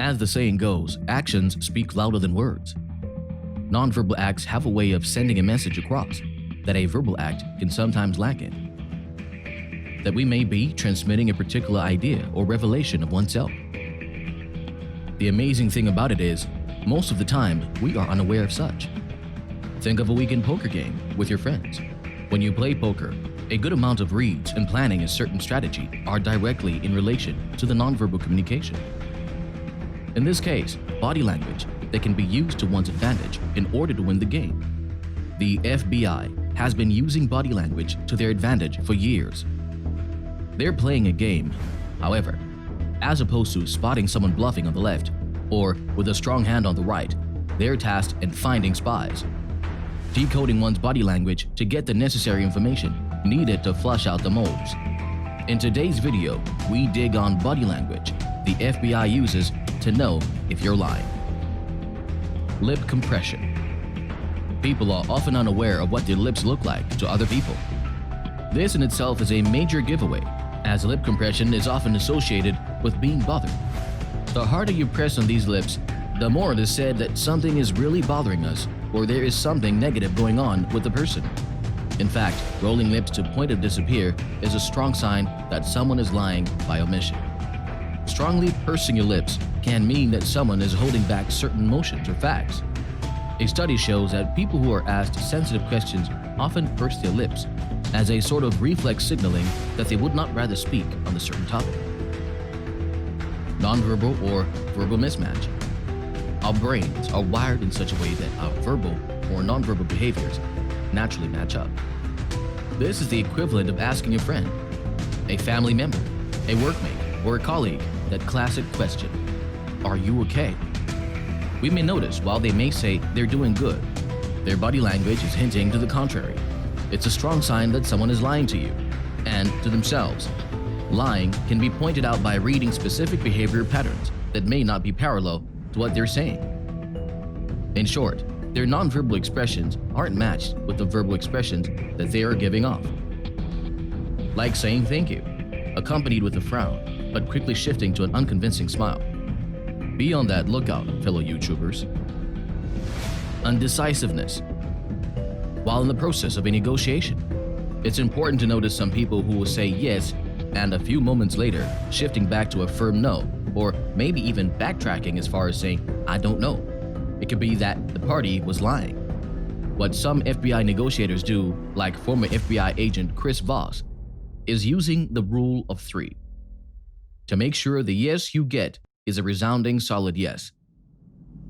As the saying goes, actions speak louder than words. Nonverbal acts have a way of sending a message across that a verbal act can sometimes lack in. That we may be transmitting a particular idea or revelation of oneself. The amazing thing about it is, most of the time, we are unaware of such. Think of a weekend poker game with your friends. When you play poker, a good amount of reads and planning a certain strategy are directly in relation to the nonverbal communication. In this case, body language that can be used to one's advantage in order to win the game. The FBI has been using body language to their advantage for years. They're playing a game, however, as opposed to spotting someone bluffing on the left or with a strong hand on the right, they're tasked in finding spies, decoding one's body language to get the necessary information needed to flush out the moles. In today's video, we dig on body language the FBI uses to know if you're lying. Lip compression. People are often unaware of what their lips look like to other people. This in itself is a major giveaway, as lip compression is often associated with being bothered. The harder you press on these lips, the more it is said that something is really bothering us or there is something negative going on with the person. In fact, rolling lips to point of disappear is a strong sign that someone is lying by omission. Strongly pursing your lips can mean that someone is holding back certain emotions or facts. A study shows that people who are asked sensitive questions often purse their lips as a sort of reflex signaling that they would not rather speak on a certain topic. Nonverbal or verbal mismatch. Our brains are wired in such a way that our verbal or nonverbal behaviors naturally match up. This is the equivalent of asking a friend, a family member, a workmate, or a colleague that classic question, "Are you okay?" We may notice while they may say they're doing good, their body language is hinting to the contrary. It's a strong sign that someone is lying to you and to themselves. Lying can be pointed out by reading specific behavior patterns that may not be parallel to what they're saying. In short, their nonverbal expressions aren't matched with the verbal expressions that they are giving off. Like saying thank you, accompanied with a frown, but quickly shifting to an unconvincing smile. Be on that lookout, fellow YouTubers. Undecisiveness. While in the process of a negotiation, it's important to notice some people who will say yes and a few moments later shifting back to a firm no, or maybe even backtracking as far as saying, "I don't know." It could be that the party was lying. What some FBI negotiators do, like former FBI agent Chris Voss, is using the rule of three to make sure the yes you get is a resounding solid yes.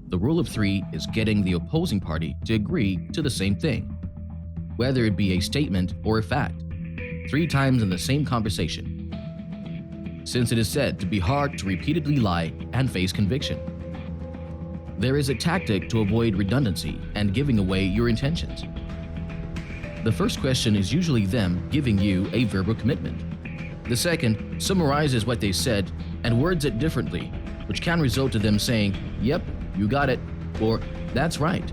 The rule of three is getting the opposing party to agree to the same thing, whether it be a statement or a fact, 3 times in the same conversation, since it is said to be hard to repeatedly lie and face conviction. There is a tactic to avoid redundancy and giving away your intentions. The first question is usually them giving you a verbal commitment. The second summarizes what they said and words it differently, which can result to them saying, "Yep, you got it," or "That's right."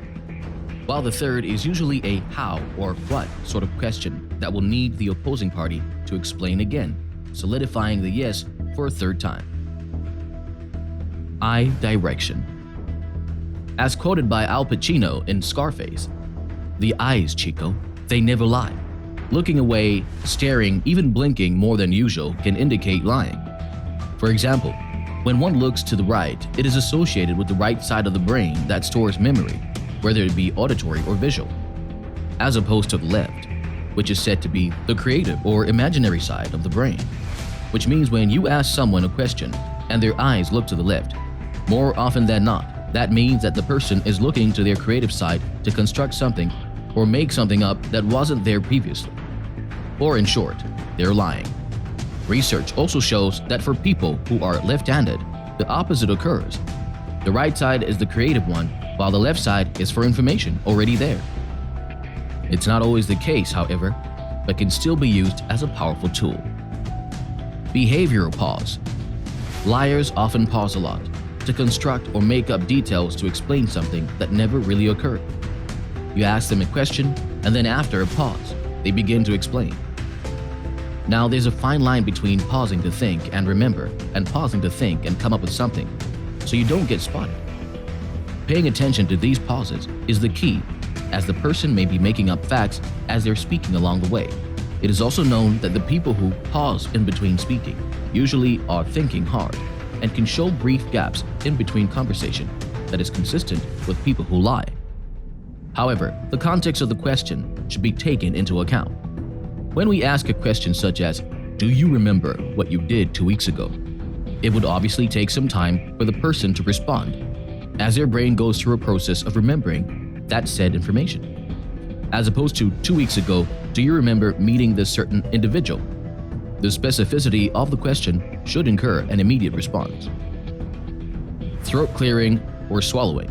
While the third is usually a how or what sort of question that will need the opposing party to explain again, solidifying the yes for a third time. Eye direction. As quoted by Al Pacino in Scarface, "The eyes, Chico, they never lie." Looking away, staring, even blinking more than usual can indicate lying. For example, when one looks to the right, it is associated with the right side of the brain that stores memory, whether it be auditory or visual, as opposed to the left, which is said to be the creative or imaginary side of the brain. Which means when you ask someone a question and their eyes look to the left, more often than not, that means that the person is looking to their creative side to construct something or make something up that wasn't there previously. Or in short, they're lying. Research also shows that for people who are left-handed, the opposite occurs. The right side is the creative one, while the left side is for information already there. It's not always the case, however, but can still be used as a powerful tool. Behavioral pause. Liars often pause a lot to construct or make up details to explain something that never really occurred. You ask them a question, and then after a pause, they begin to explain. Now, there's a fine line between pausing to think and remember and pausing to think and come up with something. so you don't get spotted. Paying attention to these pauses is the key, as the person may be making up facts as they're speaking along the way. It is also known that the people who pause in between speaking usually are thinking hard and can show brief gaps in between conversation that is consistent with people who lie. However, the context of the question should be taken into account. When we ask a question such as, "Do you remember what you did 2 weeks ago?" it would obviously take some time for the person to respond, as their brain goes through a process of remembering that said information. As opposed to 2 weeks ago, "Do you remember meeting this certain individual?" The specificity of the question should incur an immediate response. Throat clearing or swallowing.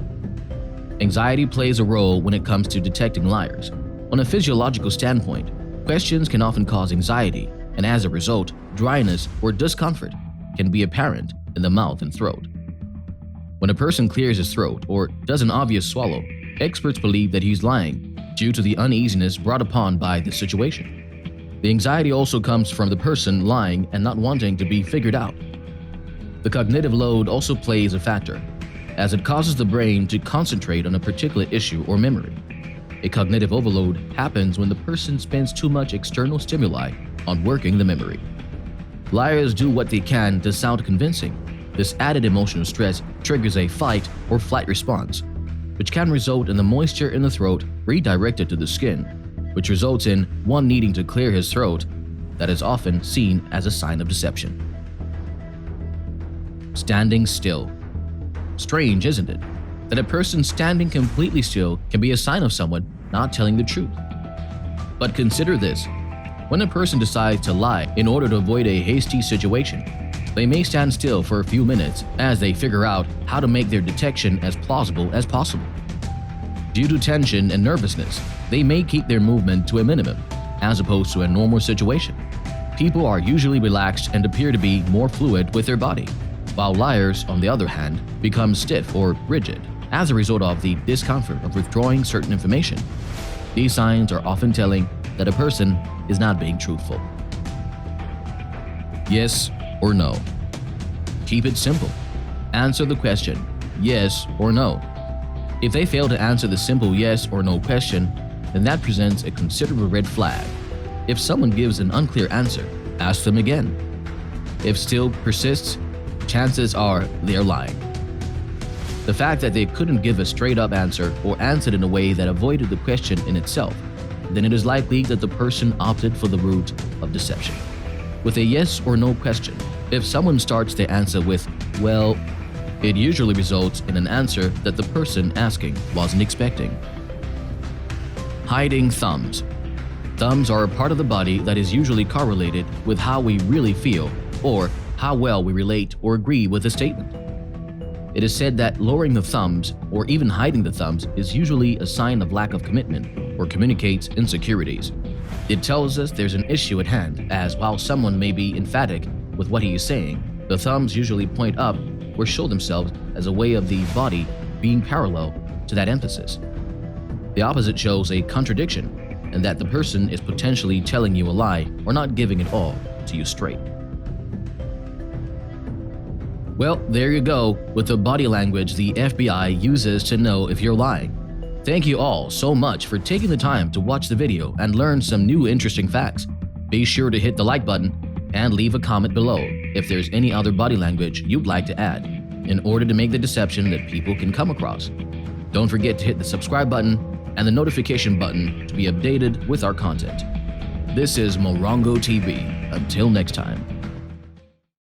Anxiety plays a role when it comes to detecting liars. On a physiological standpoint, questions can often cause anxiety, and as a result, dryness or discomfort can be apparent in the mouth and throat. When a person clears his throat or does an obvious swallow, experts believe that he's lying due to the uneasiness brought upon by the situation. The anxiety also comes from the person lying and not wanting to be figured out. The cognitive load also plays a factor, as it causes the brain to concentrate on a particular issue or memory. A cognitive overload happens when the person spends too much external stimuli on working the memory. Liars do what they can to sound convincing. This added emotional stress triggers a fight or flight response, which can result in the moisture in the throat redirected to the skin, which results in one needing to clear his throat. That is often seen as a sign of deception. Standing still. Strange, isn't it, that a person standing completely still can be a sign of someone not telling the truth? But consider this. When a person decides to lie in order to avoid a hasty situation, they may stand still for a few minutes as they figure out how to make their detection as plausible as possible. Due to tension and nervousness, they may keep their movement to a minimum, as opposed to a normal situation. People are usually relaxed and appear to be more fluid with their body, while liars, on the other hand, become stiff or rigid as a result of the discomfort of withdrawing certain information. These signs are often telling that a person is not being truthful. Yes or no. Keep it simple. Answer the question, yes or no. If they fail to answer the simple yes or no question, then that presents a considerable red flag. If someone gives an unclear answer, ask them again. If still persists, chances are they are lying. The fact that they couldn't give a straight-up answer or answered in a way that avoided the question in itself, then it is likely that the person opted for the route of deception. With a yes or no question, if someone starts their answer with, "well," it usually results in an answer that the person asking wasn't expecting. Hiding thumbs. Thumbs are a part of the body that is usually correlated with how we really feel or how well we relate or agree with a statement. It is said that lowering the thumbs or even hiding the thumbs is usually a sign of lack of commitment or communicates insecurities. It tells us there's an issue at hand, as while someone may be emphatic with what he is saying, the thumbs usually point up or show themselves as a way of the body being parallel to that emphasis. The opposite shows a contradiction, and that the person is potentially telling you a lie or not giving it all to you straight. Well, there you go with the body language the FBI uses to know if you're lying. Thank you all so much for taking the time to watch the video and learn some new interesting facts. Be sure to hit the like button and leave a comment below if there's any other body language you'd like to add in order to make the deception that people can come across. Don't forget to hit the subscribe button and the notification button to be updated with our content. This is Morrongo TV. Until next time.